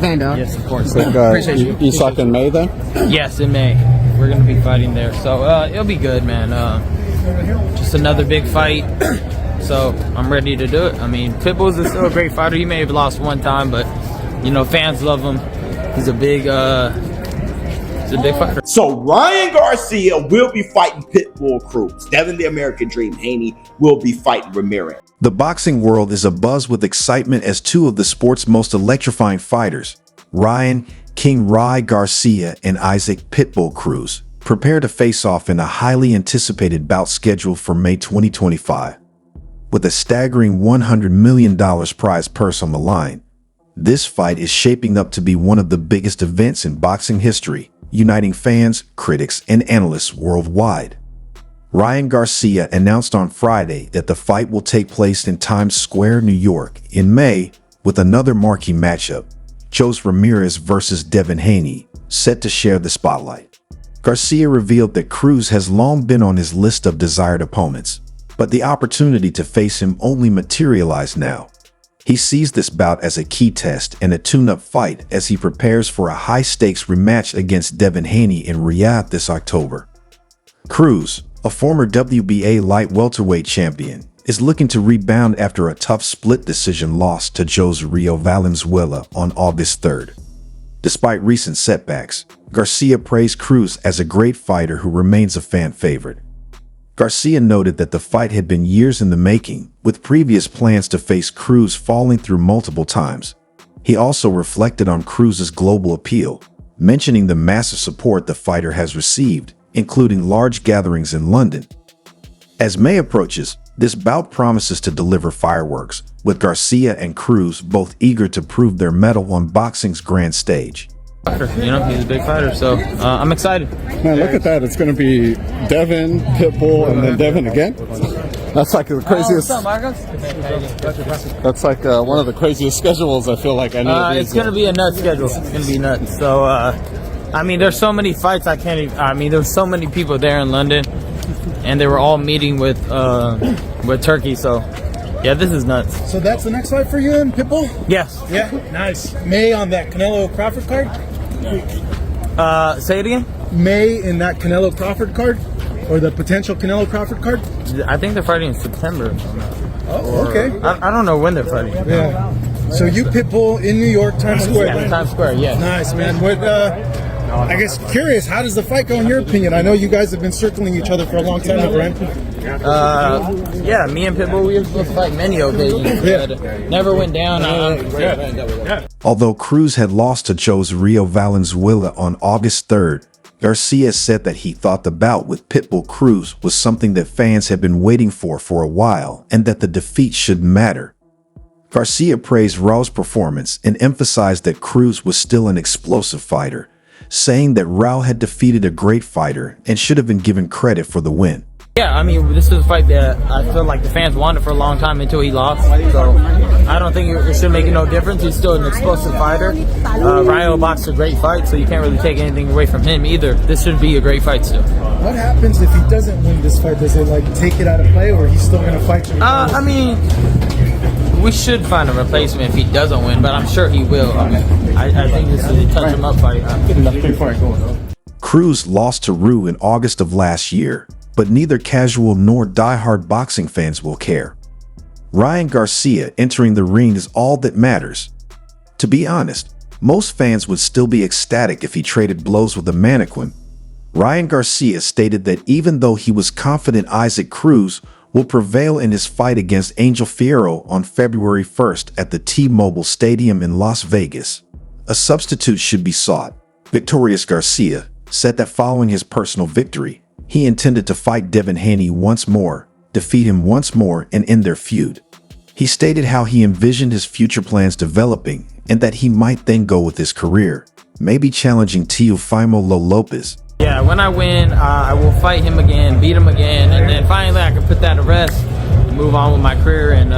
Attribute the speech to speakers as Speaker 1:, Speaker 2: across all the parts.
Speaker 1: fan, dog.
Speaker 2: Yes, of course.
Speaker 1: Appreciate you.
Speaker 3: Isak in May then?
Speaker 2: Yes, in May. We're going to be fighting there. So it'll be good, man. Just another big fight. So I'm ready to do it. I mean, Pitbull's still a great fighter. He may have lost one time, but, you know, fans love him. He's a big fighter.
Speaker 4: So Ryan Garcia will be fighting Pitbull Cruz. Devin the American Dream Haney will be fighting Ramirez.
Speaker 5: The boxing world is abuzz with excitement as two of the sport's most electrifying fighters, Ryan King Rye Garcia and Isaac Pitbull Cruz, prepare to face off in a highly anticipated bout scheduled for May 2025. With a staggering $100 million prize purse on the line, this fight is shaping up to be one of the biggest events in boxing history, uniting fans, critics, and analysts worldwide. Ryan Garcia announced on Friday that the fight will take place in Times Square, New York, in May, with another marquee matchup, Jose Ramirez versus Devin Haney, set to share the spotlight. Garcia revealed that Cruz has long been on his list of desired opponents, but the opportunity to face him only materialized now. He sees this bout as a key test and a tune-up fight as he prepares for a high-stakes rematch against Devin Haney in Riyadh this October. Cruz, a former WBA light welterweight champion, is looking to rebound after a tough split decision loss to Jose Rio Valenzuela on August 3rd. Despite recent setbacks, Garcia praised Cruz as a great fighter who remains a fan favorite. Garcia noted that the fight had been years in the making, with previous plans to face Cruz falling through multiple times. He also reflected on Cruz's global appeal, mentioning the massive support the fighter has received, including large gatherings in London. As May approaches, this bout promises to deliver fireworks, with Garcia and Cruz both eager to prove their mettle on boxing's grand stage.
Speaker 2: You know, he's a big fighter, so I'm excited.
Speaker 3: Man, look at that. It's going to be Devin, Pitbull, and then Devin again. That's like the craziest. That's like one of the craziest schedules I feel like I know.
Speaker 2: It's going to be a nuts schedule. It's going to be nuts. So, I mean, there's so many fights I can't even. I mean, there's so many people there in London, and they were all meeting with Turkey. So, yeah, this is nuts.
Speaker 6: So that's the next fight for you and Pitbull?
Speaker 2: Yes.
Speaker 6: Yeah, nice. May on that Canelo Crawford card?
Speaker 2: Say it again?
Speaker 6: May in that Canelo Crawford card? Or the potential Canelo Crawford card?
Speaker 2: I think they're fighting in September.
Speaker 6: Oh, okay.
Speaker 2: I don't know when they're fighting.
Speaker 6: Yeah. So you Pitbull in New York, Times Square?
Speaker 2: Yeah, Times Square, yeah.
Speaker 6: Nice, man. What, I guess curious, how does the fight go in your opinion? I know you guys have been circling each other for a long time, right?
Speaker 2: Yeah, me and Pitbull, we were supposed to fight many occasions, but never went down.
Speaker 5: Although Cruz had lost to Jose Rio Valenzuela on August 3rd, Garcia said that he thought the bout with Pitbull Cruz was something that fans had been waiting for a while and that the defeat shouldn't matter. Garcia praised Rao's performance and emphasized that Cruz was still an explosive fighter, saying that Rao had defeated a great fighter and should have been given credit for the win.
Speaker 2: Yeah, I mean, this is a fight that I feel like the fans wanted for a long time until he lost. So I don't think it should make no difference. He's still an explosive fighter. Ryo boxed a great fight, so you can't really take anything away from him either. This should be a great fight still.
Speaker 6: What happens if he doesn't win this fight? Does it like take it out of play, or he's still going to fight you?
Speaker 2: I mean, we should find a replacement if he doesn't win, but I'm sure he will. I mean, I think this is a touch him up fight.
Speaker 5: Cruz lost to Rue in August of last year, but neither casual nor die-hard boxing fans will care. Ryan Garcia entering the ring is all that matters. To be honest, most fans would still be ecstatic if he traded blows with a mannequin. Ryan Garcia stated that even though he was confident Isaac Cruz will prevail in his fight against Angel Fierro on February 1st at the T-Mobile Stadium in Las Vegas, a substitute should be sought. Victorious Garcia said that following his personal victory, he intended to fight Devin Haney once more, defeat him once more, and end their feud. He stated how he envisioned his future plans developing and that he might then go with his career, maybe challenging Teofimo Lopez.
Speaker 2: Yeah, when I win, I will fight him again, beat him again, and then finally I can put that to rest and move on with my career and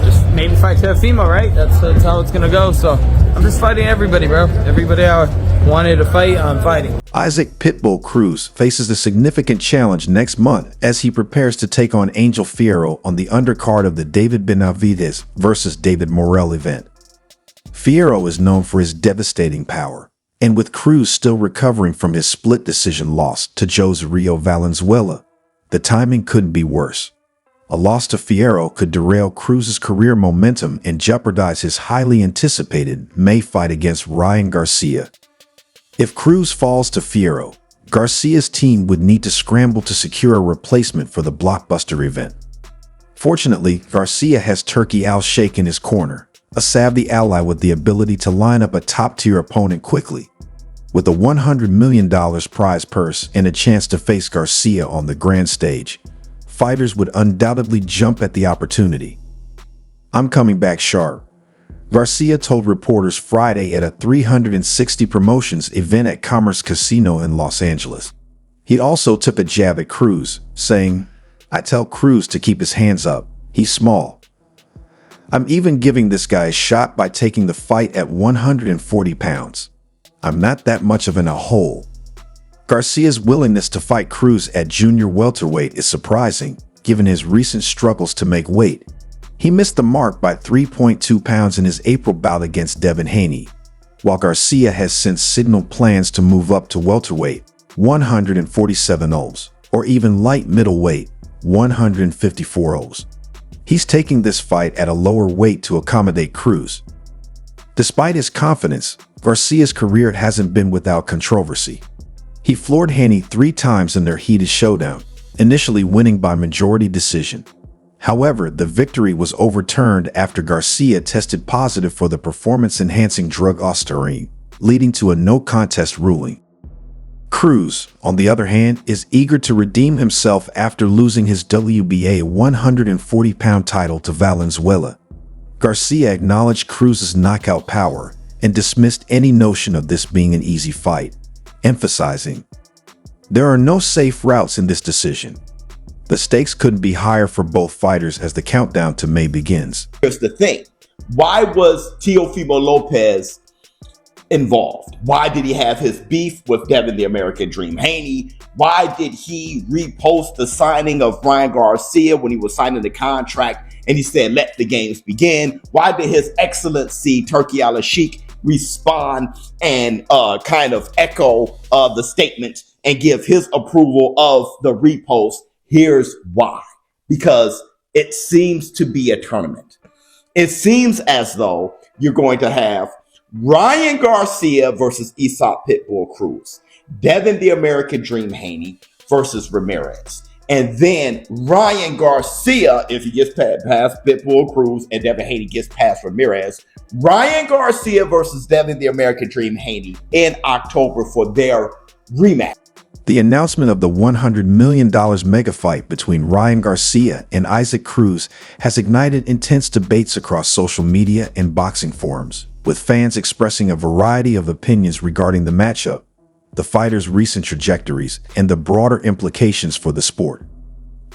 Speaker 2: just maybe fight Teofimo, right? That's how it's going to go. So I'm just fighting everybody, bro. Everybody I wanted to fight, I'm fighting.
Speaker 5: Isaac Pitbull Cruz faces a significant challenge next month as he prepares to take on Angel Fierro on the undercard of the David Benavidez versus David Morrell event. Fierro is known for his devastating power, and with Cruz still recovering from his split decision loss to Jose Rio Valenzuela, the timing couldn't be worse. A loss to Fierro could derail Cruz's career momentum and jeopardize his highly anticipated May fight against Ryan Garcia. If Cruz falls to Fierro, Garcia's team would need to scramble to secure a replacement for the blockbuster event. Fortunately, Garcia has Turkey Al Sheikh in his corner, a savvy ally with the ability to line up a top-tier opponent quickly. With a $100 million prize purse and a chance to face Garcia on the grand stage, fighters would undoubtedly jump at the opportunity. "I'm coming back sharp," Garcia told reporters Friday at a 360 Promotions event at Commerce Casino in Los Angeles. He also took a jab at Cruz, saying, "I tell Cruz to keep his hands up. He's small. I'm even giving this guy a shot by taking the fight at 140 pounds. I'm not that much of in a hole." Garcia's willingness to fight Cruz at junior welterweight is surprising, given his recent struggles to make weight. He missed the mark by 3.2 pounds in his April bout against Devin Haney, while Garcia has since signaled plans to move up to welterweight, 147 O's, or even light middleweight, 154 O's. He's taking this fight at a lower weight to accommodate Cruz. Despite his confidence, Garcia's career hasn't been without controversy. He floored Haney 3 times in their heated showdown, initially winning by majority decision. However, the victory was overturned after Garcia tested positive for the performance-enhancing drug ostarine, leading to a no-contest ruling. Cruz, on the other hand, is eager to redeem himself after losing his WBA 140-pound title to Valenzuela. Garcia acknowledged Cruz's knockout power and dismissed any notion of this being an easy fight, emphasizing, "There are no safe routes in this decision." The stakes couldn't be higher for both fighters as the countdown to May begins.
Speaker 4: Here's the thing. Why was Teofimo Lopez involved? Why did he have his beef with Devin the American Dream Haney? Why did he repost the signing of Ryan Garcia when he was signing the contract and he said, "Let the games begin"? Why did His Excellency Turkey Al Sheikh respond and kind of echo the statement and give his approval of the repost? Here's why. Because it seems to be a tournament. It seems as though you're going to have Ryan Garcia versus Isaac Pitbull Cruz, Devin the American Dream Haney versus Ramirez, and then Ryan Garcia, if he gets past Pitbull Cruz and Devin Haney gets past Ramirez, Ryan Garcia versus Devin the American Dream Haney in October for their rematch.
Speaker 5: The announcement of the $100 million mega fight between Ryan Garcia and Isaac Cruz has ignited intense debates across social media and boxing forums, with fans expressing a variety of opinions regarding the matchup, the fighters' recent trajectories, and the broader implications for the sport.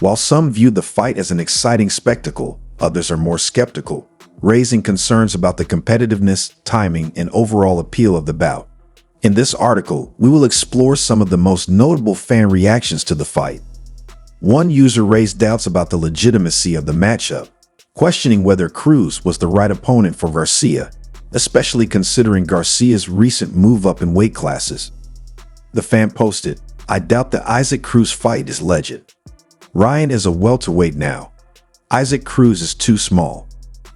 Speaker 5: While some view the fight as an exciting spectacle, others are more skeptical, raising concerns about the competitiveness, timing, and overall appeal of the bout. In this article, we will explore some of the most notable fan reactions to the fight. One user raised doubts about the legitimacy of the matchup, questioning whether Cruz was the right opponent for Garcia, especially considering Garcia's recent move up in weight classes. The fan posted, "I doubt the Isaac Cruz fight is legit. Ryan is a welterweight now. Isaac Cruz is too small."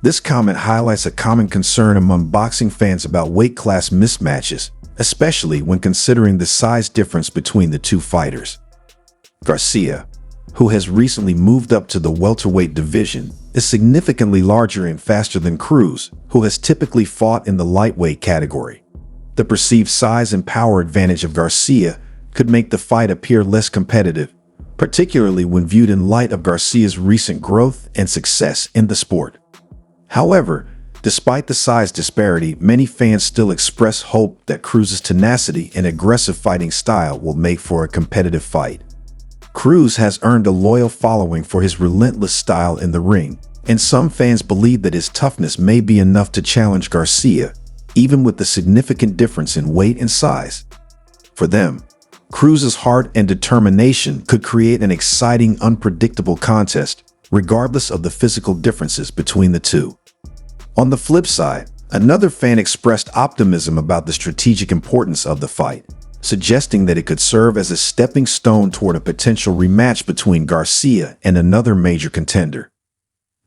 Speaker 5: This comment highlights a common concern among boxing fans about weight class mismatches, especially when considering the size difference between the two fighters. Garcia, who has recently moved up to the welterweight division, is significantly larger and faster than Cruz, who has typically fought in the lightweight category. The perceived size and power advantage of Garcia could make the fight appear less competitive, particularly when viewed in light of Garcia's recent growth and success in the sport. However, despite the size disparity, many fans still express hope that Cruz's tenacity and aggressive fighting style will make for a competitive fight. Cruz has earned a loyal following for his relentless style in the ring, and some fans believe that his toughness may be enough to challenge Garcia, even with the significant difference in weight and size. For them, Cruz's heart and determination could create an exciting, unpredictable contest, regardless of the physical differences between the two. On the flip side, Another fan expressed optimism about the strategic importance of the fight, suggesting that it could serve as a stepping stone toward a potential rematch between Garcia and another major contender.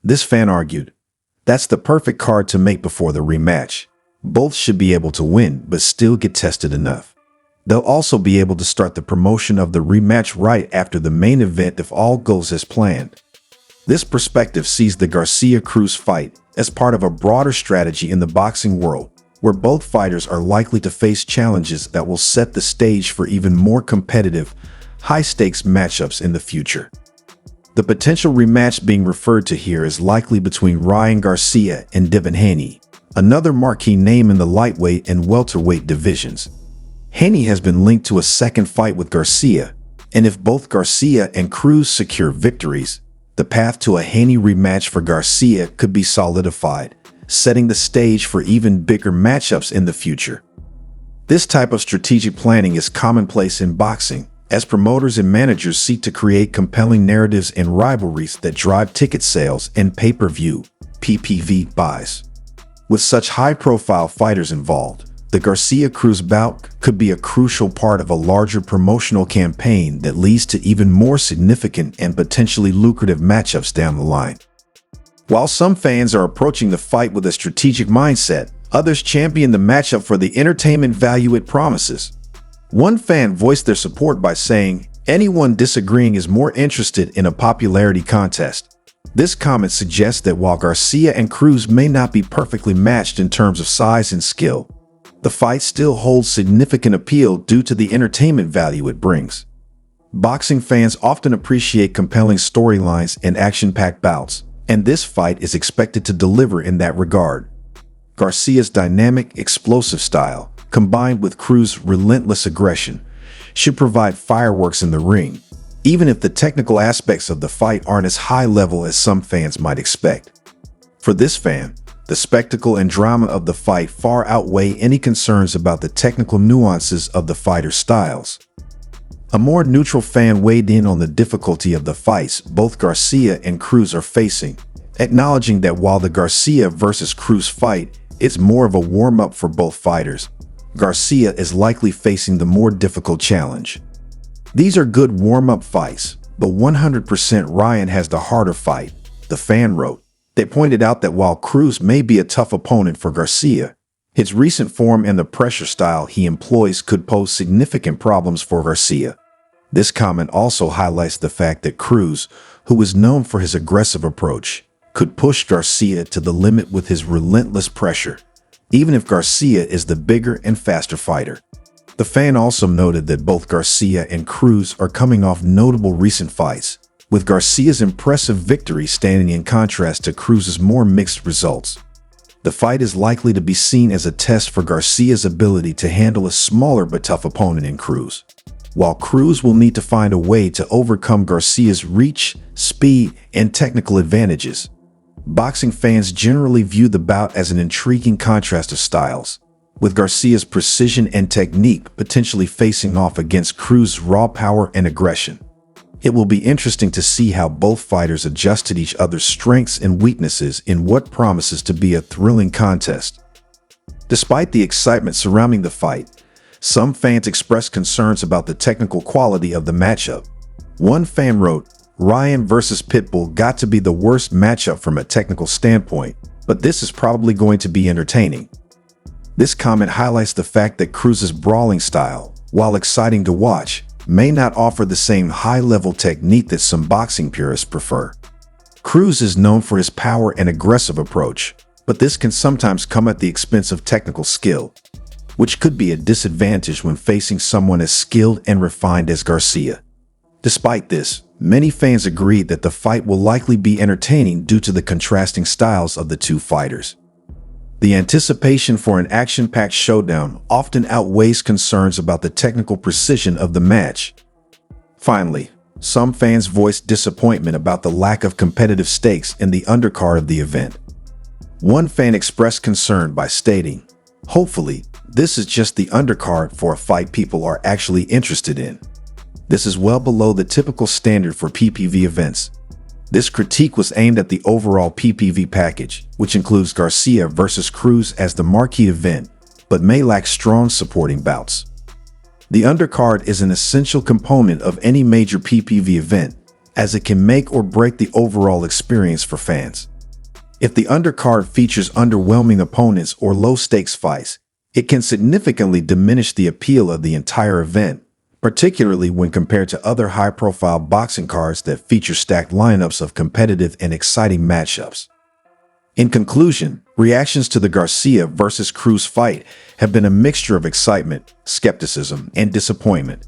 Speaker 5: This fan argued, "That's the perfect card to make before the rematch. Both should be able to win, but still get tested enough. They'll also be able to start the promotion of the rematch right after the main event if all goes as planned." This perspective sees the Garcia-Cruz fight as part of a broader strategy in the boxing world, where both fighters are likely to face challenges that will set the stage for even more competitive, high-stakes matchups in the future. The potential rematch being referred to here is likely between Ryan Garcia and Devin Haney, another marquee name in the lightweight and welterweight divisions. Haney has been linked to a second fight with Garcia, and if both Garcia and Cruz secure victories, the path to a Haney rematch for Garcia could be solidified, setting the stage for even bigger matchups in the future. This type of strategic planning is commonplace in boxing, as promoters and managers seek to create compelling narratives and rivalries that drive ticket sales and pay-per-view (PPV) buys. With such high-profile fighters involved, the Garcia-Cruz bout could be a crucial part of a larger promotional campaign that leads to even more significant and potentially lucrative matchups down the line. While some fans are approaching the fight with a strategic mindset, others champion the matchup for the entertainment value it promises. One fan voiced their support by saying, "Anyone disagreeing is more interested in a popularity contest." This comment suggests that while Garcia and Cruz may not be perfectly matched in terms of size and skill, the fight still holds significant appeal due to the entertainment value it brings. Boxing fans often appreciate compelling storylines and action-packed bouts, and this fight is expected to deliver in that regard. Garcia's dynamic, explosive style, combined with Cruz's relentless aggression, should provide fireworks in the ring, even if the technical aspects of the fight aren't as high level as some fans might expect. For this fan, the spectacle and drama of the fight far outweigh any concerns about the technical nuances of the fighters' styles. A more neutral fan weighed in on the difficulty of the fights both Garcia and Cruz are facing, acknowledging that while the Garcia versus Cruz fight is more of a warm-up for both fighters, Garcia is likely facing the more difficult challenge. "These are good warm-up fights, but 100% Ryan has the harder fight," the fan wrote. They pointed out that while Cruz may be a tough opponent for Garcia, his recent form and the pressure style he employs could pose significant problems for Garcia. This comment also highlights the fact that Cruz, who is known for his aggressive approach, could push Garcia to the limit with his relentless pressure, even if Garcia is the bigger and faster fighter. The fan also noted that both Garcia and Cruz are coming off notable recent fights, with Garcia's impressive victory standing in contrast to Cruz's more mixed results. The fight is likely to be seen as a test for Garcia's ability to handle a smaller but tough opponent in Cruz, while Cruz will need to find a way to overcome Garcia's reach, speed, and technical advantages. Boxing fans generally view the bout as an intriguing contrast of styles, with Garcia's precision and technique potentially facing off against Cruz's raw power and aggression. It will be interesting to see how both fighters adjust to each other's strengths and weaknesses in what promises to be a thrilling contest. Despite the excitement surrounding the fight, some fans expressed concerns about the technical quality of the matchup. One fan wrote, "Ryan versus Pitbull got to be the worst matchup from a technical standpoint, but this is probably going to be entertaining." This comment highlights the fact that Cruz's brawling style, while exciting to watch, may not offer the same high-level technique that some boxing purists prefer. Cruz is known for his power and aggressive approach, but this can sometimes come at the expense of technical skill, which could be a disadvantage when facing someone as skilled and refined as Garcia. Despite this, many fans agreed that the fight will likely be entertaining due to the contrasting styles of the two fighters. The anticipation for an action-packed showdown often outweighs concerns about the technical precision of the match. Finally, some fans voiced disappointment about the lack of competitive stakes in the undercard of the event. One fan expressed concern by stating, "Hopefully, this is just the undercard for a fight people are actually interested in. This is well below the typical standard for PPV events. This critique was aimed at the overall PPV package, which includes Garcia versus Cruz as the marquee event, but may lack strong supporting bouts. The undercard is an essential component of any major PPV event, as it can make or break the overall experience for fans. If the undercard features underwhelming opponents or low-stakes fights, it can significantly diminish the appeal of the entire event, particularly when compared to other high-profile boxing cards that feature stacked lineups of competitive and exciting matchups. In conclusion, reactions to the Garcia versus Cruz fight have been a mixture of excitement, skepticism, and disappointment.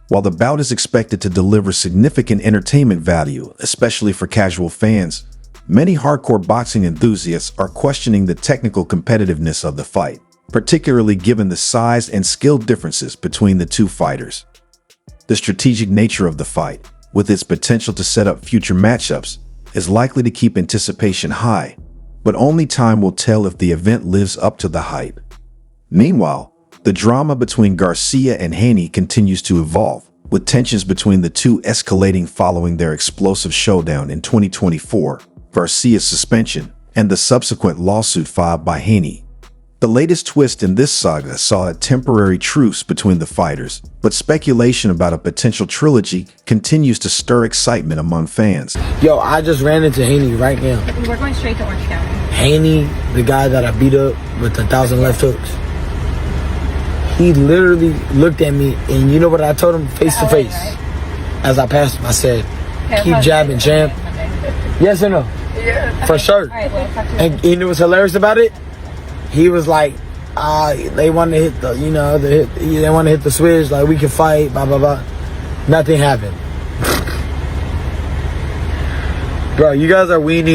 Speaker 5: While the bout is expected to deliver significant entertainment value, especially for casual fans, many hardcore boxing enthusiasts are questioning the technical competitiveness of the fight, particularly given the size and skill differences between the two fighters. The strategic nature of the fight, with its potential to set up future matchups, is likely to keep anticipation high, but only time will tell if the event lives up to the hype. Meanwhile, the drama between Garcia and Haney continues to evolve, with tensions between the two escalating following their explosive showdown in 2024, Garcia's suspension, and the subsequent lawsuit filed by Haney. The latest twist in this saga saw a temporary truce between the fighters, but speculation about a potential trilogy continues to stir excitement among fans.
Speaker 1: Yo, I just ran into Haney right now.
Speaker 7: We're going straight to Orange County.
Speaker 1: Haney, the guy that I beat up with 1,000 left hooks. He literally looked at me, and you know what I told him face to face? As I passed him, I said, keep jabbing, champ. Yes or no? Yeah. For sure.
Speaker 7: All right, well, talk to you.
Speaker 1: And you know what's hilarious about it? He was like, they want to hit the, they want to hit the switch, like we can fight, blah, blah, blah. Nothing happened. Bro, you guys are weenie.